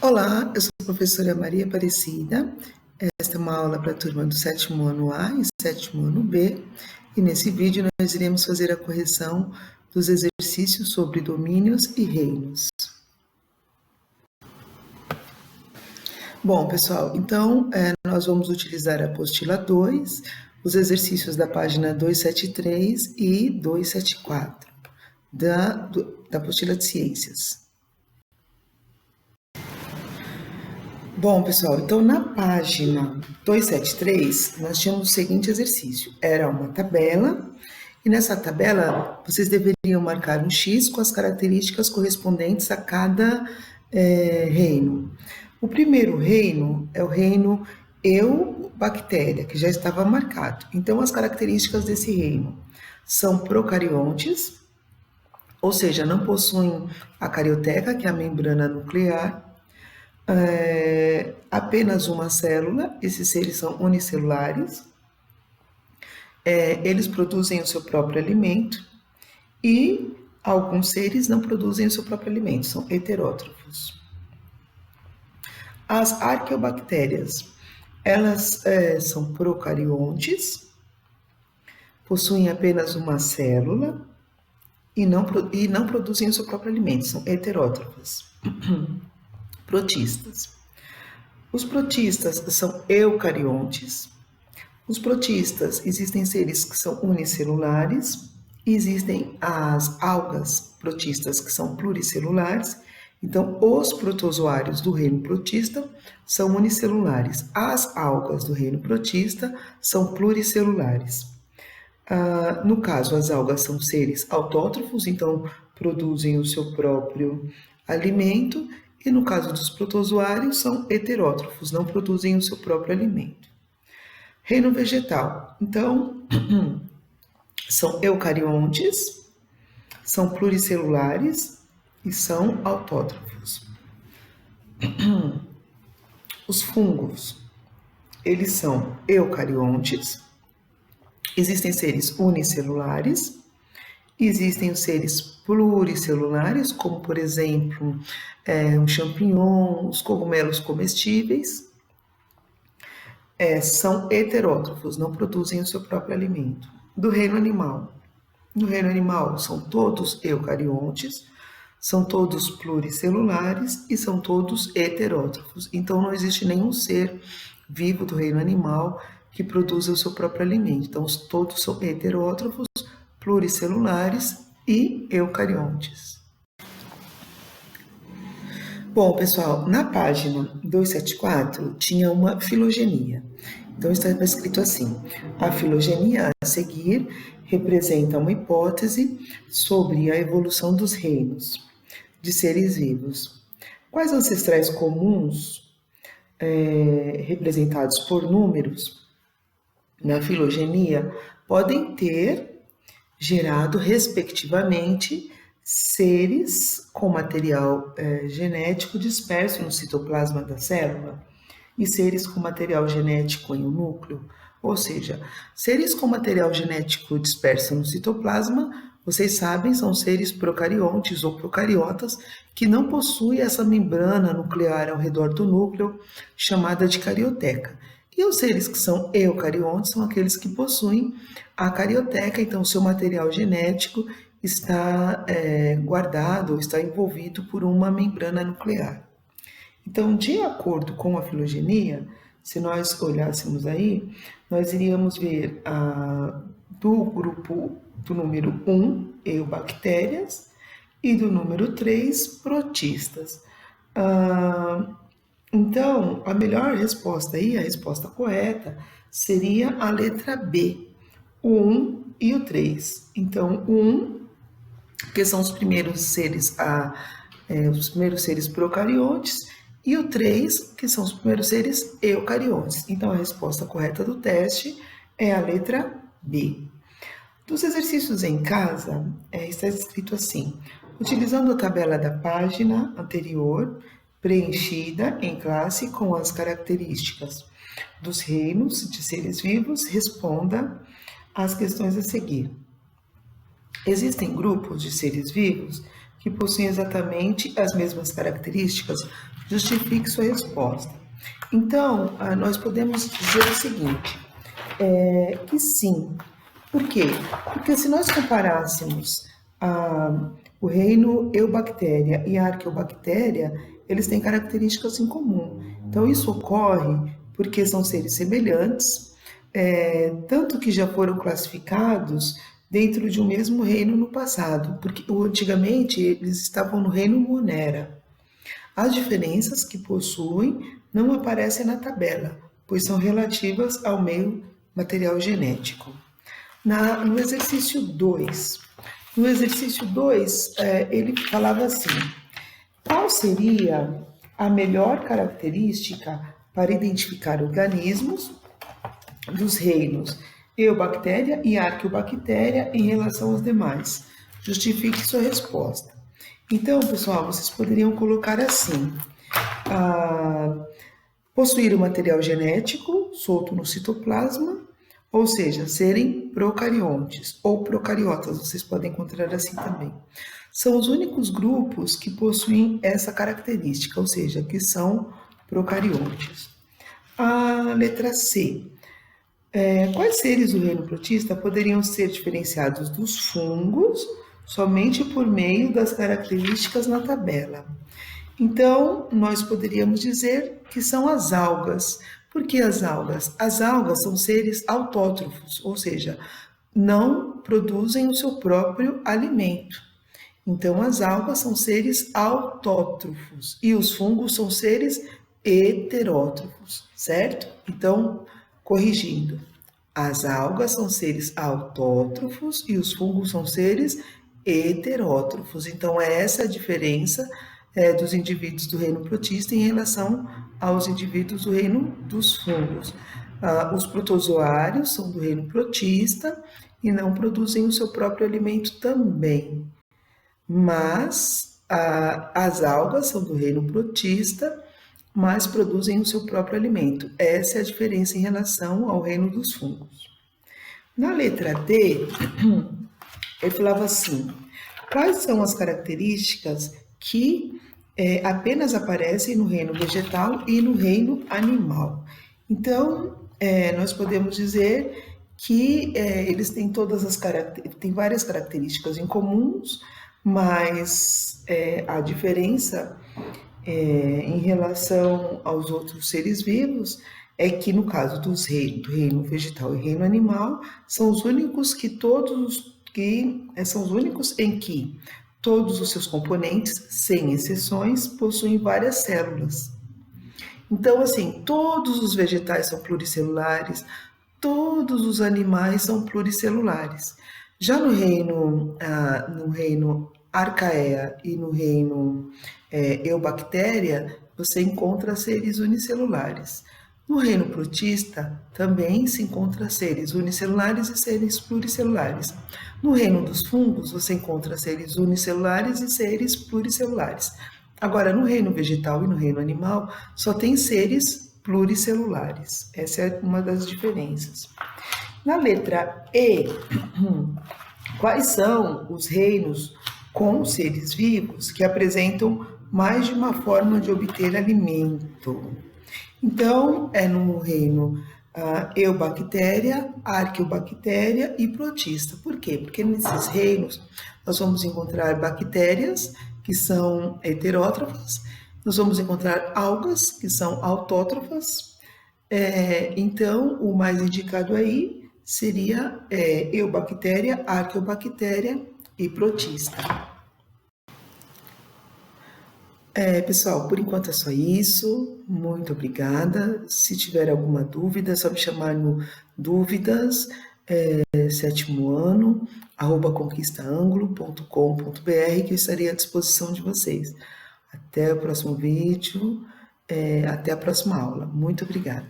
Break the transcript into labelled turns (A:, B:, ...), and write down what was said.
A: Olá, eu sou a professora Maria Aparecida. Esta é uma aula para a turma do 7º ano A e 7º ano B. E nesse vídeo nós iremos fazer a correção dos exercícios sobre domínios e reinos. Bom, pessoal, então nós vamos utilizar a apostila 2, os exercícios da página 273 e 274 da apostila de ciências. Bom, pessoal, então na página 273, nós tínhamos o seguinte exercício. Era uma tabela, e nessa tabela vocês deveriam marcar um X com as características correspondentes a cada reino. O primeiro reino é o reino Eubactéria, que já estava marcado. Então, as características desse reino são procariontes, ou seja, não possuem a carioteca, que é a membrana nuclear, apenas uma célula, esses seres são unicelulares, eles produzem o seu próprio alimento e alguns seres não produzem o seu próprio alimento, são heterótrofos. As arqueobactérias, elas são procariontes, possuem apenas uma célula e não produzem o seu próprio alimento, são heterótrofas. Protistas. Os protistas são eucariontes. Os protistas, existem seres que são unicelulares, existem as algas protistas que são pluricelulares. Então, os protozoários do reino protista são unicelulares. As algas do reino protista são pluricelulares. No caso, as algas são seres autótrofos, então produzem o seu próprio alimento. E no caso dos protozoários, são heterótrofos, não produzem o seu próprio alimento. Reino vegetal, então, são eucariontes, são pluricelulares e são autótrofos. Os fungos, eles são eucariontes, existem seres unicelulares, existem os seres pluricelulares, como, por exemplo, o champignon, os cogumelos comestíveis, são heterótrofos, não produzem o seu próprio alimento. Do reino animal. No reino animal, são todos eucariontes, são todos pluricelulares e são todos heterótrofos. Então, não existe nenhum ser vivo do reino animal que produza o seu próprio alimento. Então, todos são heterótrofos, pluricelulares e eucariontes. Bom, pessoal, na página 274 tinha uma filogenia. Então, estava escrito assim: a filogenia a seguir representa uma hipótese sobre a evolução dos reinos de seres vivos. Quais ancestrais comuns, representados por números na filogenia, podem ter gerado, respectivamente, seres com material genético disperso no citoplasma da célula e seres com material genético em um núcleo. Ou seja, seres com material genético disperso no citoplasma, vocês sabem, são seres procariontes ou procariotas que não possuem essa membrana nuclear ao redor do núcleo, chamada de carioteca. E os seres que são eucariontes são aqueles que possuem a carioteca, então seu material genético está guardado, está envolvido por uma membrana nuclear. Então, de acordo com a filogenia, se nós olhássemos aí, nós iríamos ver do grupo do número 1, eubactérias, e do número 3, protistas. Então, a melhor resposta aí, a resposta correta, seria a letra B, o 1 e o 3. Então, o 1, que são os primeiros seres procariontes, e o 3, que são os primeiros seres eucariontes. Então, a resposta correta do teste é a letra B. Dos exercícios em casa, está escrito assim: utilizando a tabela da página anterior, preenchida em classe com as características dos reinos de seres vivos, responda às questões a seguir. Existem grupos de seres vivos que possuem exatamente as mesmas características? Justifique sua resposta. Então, nós podemos dizer o seguinte, que sim. Por quê? Porque se nós comparássemos o reino Eubactéria e a Arqueobactéria, eles têm características em comum. Então, isso ocorre porque são seres semelhantes, tanto que já foram classificados dentro de um mesmo reino no passado, porque antigamente eles estavam no reino Monera. As diferenças que possuem não aparecem na tabela, pois são relativas ao meio material genético. No exercício 2, ele falava assim: qual seria a melhor característica para identificar organismos dos reinos Eubactéria e Arqueobactéria em relação aos demais? Justifique sua resposta. Então, pessoal, vocês poderiam colocar assim: possuir o material genético solto no citoplasma, ou seja, serem procariontes ou procariotas, vocês podem encontrar assim também. São os únicos grupos que possuem essa característica, ou seja, que são procariontes. A letra C. Quais seres do reino protista poderiam ser diferenciados dos fungos somente por meio das características na tabela? Então, nós poderíamos dizer que são as algas. Por que as algas? As algas são seres autótrofos, ou seja, não produzem o seu próprio alimento. Então, as algas são seres autótrofos e os fungos são seres heterótrofos, certo? Então, corrigindo, as algas são seres autótrofos e os fungos são seres heterótrofos. Então, é essa a diferença dos indivíduos do reino protista em relação aos indivíduos do reino dos fungos. Os protozoários são do reino protista e não produzem o seu próprio alimento também. Mas as algas são do reino protista, mas produzem o seu próprio alimento. Essa é a diferença em relação ao reino dos fungos. Na letra D, ele falava assim: quais são as características que apenas aparecem no reino vegetal e no reino animal? Então, nós podemos dizer que eles têm têm várias características em comuns, mas a diferença em relação aos outros seres vivos é que no caso do reino vegetal e reino animal são os únicos em que todos os seus componentes, sem exceções, possuem várias células. Então, assim, todos os vegetais são pluricelulares, todos os animais são pluricelulares. Já no reino Arcaea e no reino Eubactéria, você encontra seres unicelulares. No reino protista, também se encontra seres unicelulares e seres pluricelulares. No reino dos fungos, você encontra seres unicelulares e seres pluricelulares. Agora, no reino vegetal e no reino animal, só tem seres pluricelulares. Essa é uma das diferenças. Na letra E, quais são os reinos com seres vivos que apresentam mais de uma forma de obter alimento? Então, é no reino Eubactéria, Arqueobactéria e Protista. Por quê? Porque nesses reinos nós vamos encontrar bactérias que são heterótrofas, nós vamos encontrar algas que são autótrofas. Então, o mais indicado aí seria Eubactéria, Arqueobactéria e Protista. Pessoal, por enquanto é só isso. Muito obrigada. Se tiver alguma dúvida, é só me chamar no dúvidas, sétimo ano, @conquistaanglo.com.br, que eu estarei à disposição de vocês. Até o próximo vídeo, até a próxima aula. Muito obrigada.